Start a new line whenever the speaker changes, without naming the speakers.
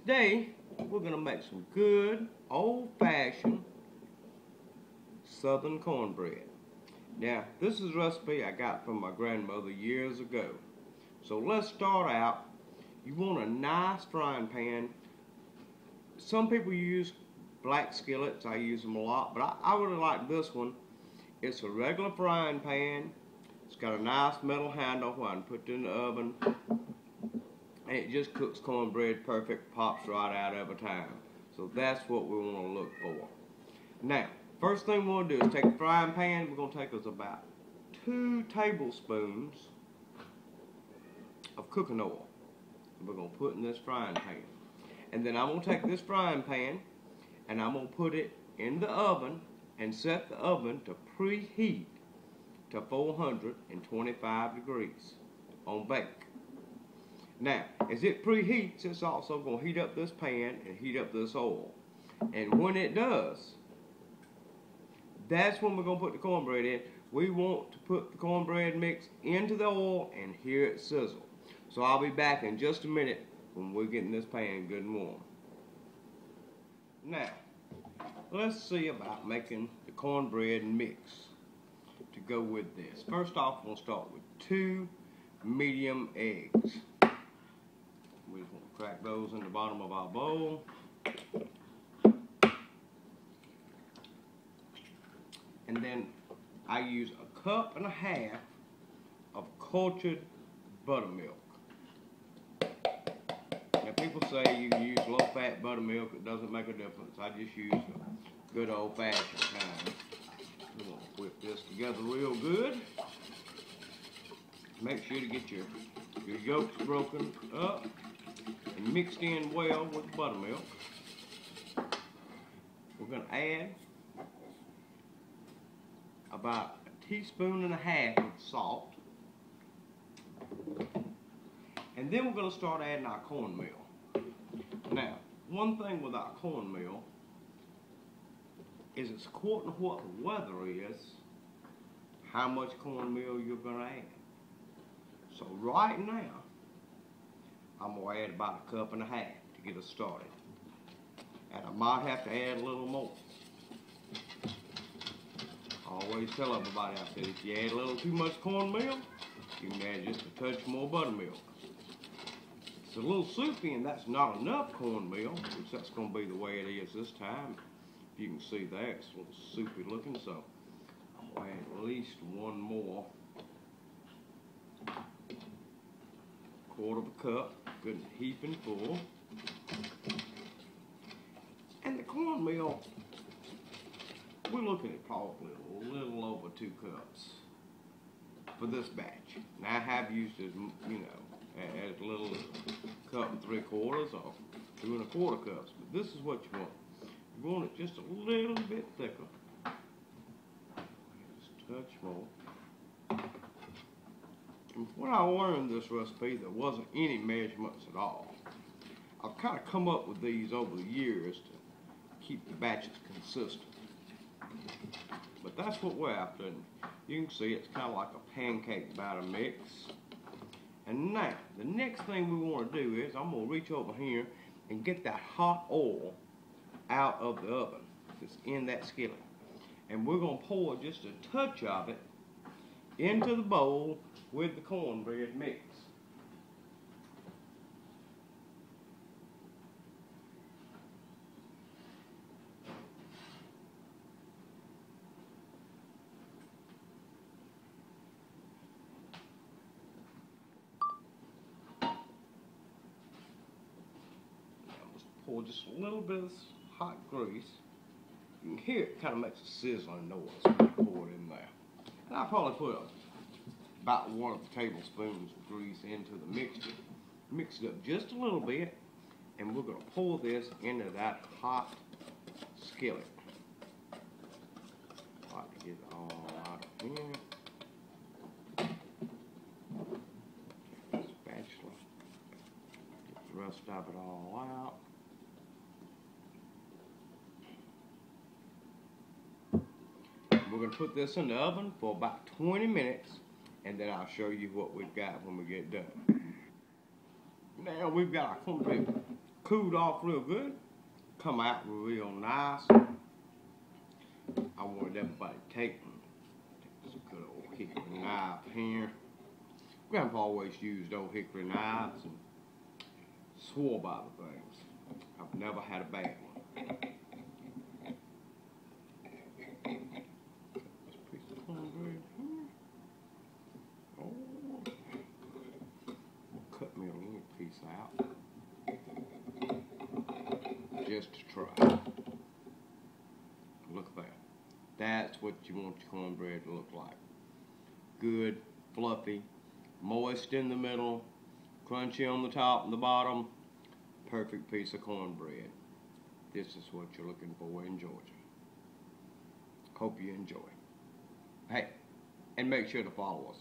Today, we're going to make some good, old-fashioned Southern cornbread. Now, this is a recipe I got from my grandmother years ago. So let's start out. You want a nice frying pan. Some people use black skillets. I use them a lot, but I really like this one. It's a regular frying pan. It's got a nice metal handle where I can put it in the oven. And it just cooks cornbread perfect, pops right out every time. So that's what we want to look for. Now, first thing we want to do is take a frying pan. We're going to take us about 2 tablespoons of cooking oil. We're going to put in this frying pan. And then I'm going to take this frying pan and I'm going to put it in the oven and set the oven to preheat to 425 degrees on bake. Now, as it preheats, it's also going to heat up this pan and heat up this oil. And when it does, that's when we're going to put the cornbread in. We want to put the cornbread mix into the oil and hear it sizzle. So I'll be back in just a minute when we're getting this pan good and warm. Now, let's see about making the cornbread mix to go with this. First off, we'll start with 2 medium eggs. We just want to crack those in the bottom of our bowl. And then I use 1.5 cups of cultured buttermilk. Now people say you can use low-fat buttermilk. It doesn't make a difference. I just use a good old-fashioned kind. We're going to whip this together real good. Make sure to get your yolks broken up and mixed in well with the buttermilk. We're going to add about 1.5 teaspoons of salt. And then we're going to start adding our cornmeal. Now, one thing with our cornmeal is it's according to what the weather is, how much cornmeal you're going to add. So right now, I'm going to add about 1.5 cups to get us started. And I might have to add a little more. I always tell everybody out there, if you add a little too much cornmeal, you can add just a touch more buttermilk. It's a little soupy and that's not enough cornmeal, which that's going to be the way it is this time. If you can see that, it's a little soupy looking, so I'm going to add at least one more. 1/4 cup, good and heaping full. And the cornmeal, we're looking at probably a little over 2 cups for this batch. Now I have used as, you know, as little as 1 3/4 or 2 1/4 cups, but this is what you want. You want it just a little bit thicker. Just a touch more. And when I learned this recipe, there wasn't any measurements at all. I've kind of come up with these over the years to keep the batches consistent. But that's what we're after. And you can see it's kind of like a pancake batter mix. And now, the next thing we want to do is I'm going to reach over here and get that hot oil out of the oven that's in that skillet. And we're going to pour just a touch of it into the bowl with the cornbread mix. Pour just a little bit of hot grease. You can hear it kind of makes a sizzling noise when you pour it in there. And I'll probably put about 1 tablespoon of grease into the mixture. Mix it up just a little bit, and we're going to pour this into that hot skillet. I like to get it all out of here. Spatula. Get the rest of it all out. We're going to put this in the oven for about 20 minutes, and then I'll show you what we've got when we get done. Now we've got our cornbread cooled off real good, come out real nice. I wanted everybody to take this good old hickory knife here. Grandpa always used old hickory knives and swore by the things. I've never had a bad one. This piece of cornbread here. Oh, cut me a little piece out just to try. Look at that. That's what you want your cornbread to look like. Good, fluffy, moist in the middle, crunchy on the top and the bottom. Perfect piece of cornbread. This is what you're looking for in Georgia. Hope you enjoy. Hey, and make sure to follow us.